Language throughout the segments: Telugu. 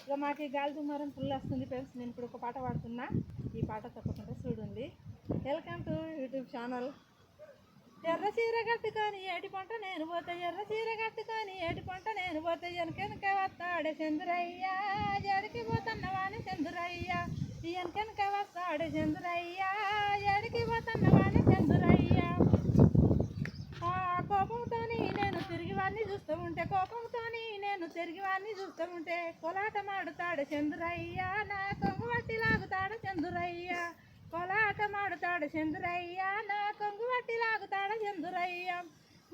ఇక మాకు ఈ గాలి దుమారం ఫుల్ వస్తుంది ఫ్రెండ్స్. నేను ఇప్పుడు ఒక పాట పాడుతున్నా, ఈ పాట తప్పకుండా చూడండి. Welcome to YouTube channel. ఎర్ర చీర కట్టుకొని ఏటి పంట నేను పోతే, ఎర్ర చీర కట్టుకొని ఏటి పంట నేను పోతే, వెనకెనక వస్తాడే చంద్రయ్య, ఎడికి పోతున్నవాని చంద్రయ్య, వెనకెనక వస్తాడే చంద్రయ్య, ఎడికి పోతున్నవాని చంద్రయ్య. కోపంతోని నేను తిరిగి వాడిని చూస్తూ ఉంటే, కోపంతోని నేను తిరిగి వాడిని చూస్తూ ఉంటే, కోలాటమాడుతాడు చంద్రయ్య, నా కొంగు వట్టి లాగుతాడు చంద్రయ్య, కోలాటమాడుతాడు చంద్రయ్య, నా కొంగు వట్టి లాగుతాడు చంద్రయ్య.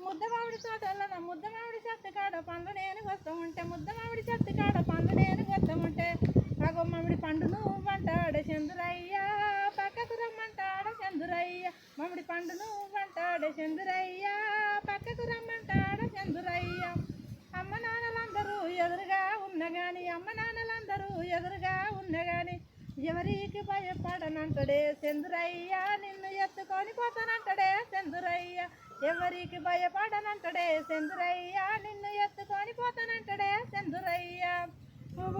ముద్ద మామిడి తోటల్లో నా ముద్ద మామిడి చెట్టు కాడ పండ్లు నేను వస్తూ ఉంటే, ముద్ద మామిడి చెట్టు కాడ పండ్లు నేను వస్తూ ఉంటే, అగో మామిడి పండు నువ్వంటాడు చంద్రయ్య, పక్కకు రమ్మంటాడు చంద్రయ్య, మామిడి పండు నువ్వంటాడు చంద్రయ్య, పక్కకు రమ్మంటాడు చంద్రయ్య. అమ్మ నాన్నలందరూ ఎదురుగా ఉన్నగాని, అమ్మ నాన్నలందరూ ఎదురుగా ఉన్నగాని, ఎవరికి భయపడనంటడే చంద్రయ్య, నిన్ను ఎత్తుకొని పోతానంటడే చంద్రయ్య, ఎవరికి భయపడనంటడే చంద్రయ్య, నిన్ను ఎత్తుకొని పోతానంటడే చంద్రయ్య.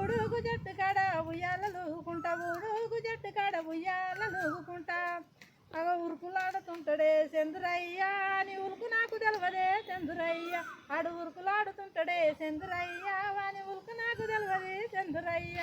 ఉడుగు జట్టు కాడ ఉయ్యాలలుగుకుంటా, ఉడుగు జట్టు కాడ ఉయ్యాలలుగుకుంటా, అగ ఉరుకులాడుతుంటాడే చంద్రయ్య, నీ ఉరుకు నాకు తెలవదే చంద్రయ్య, ఆడు ఉరుకులాడుతుంటాడే చంద్రయ్య, వాని ఉరుకు నాకు తెలవదే చంద్రయ్య.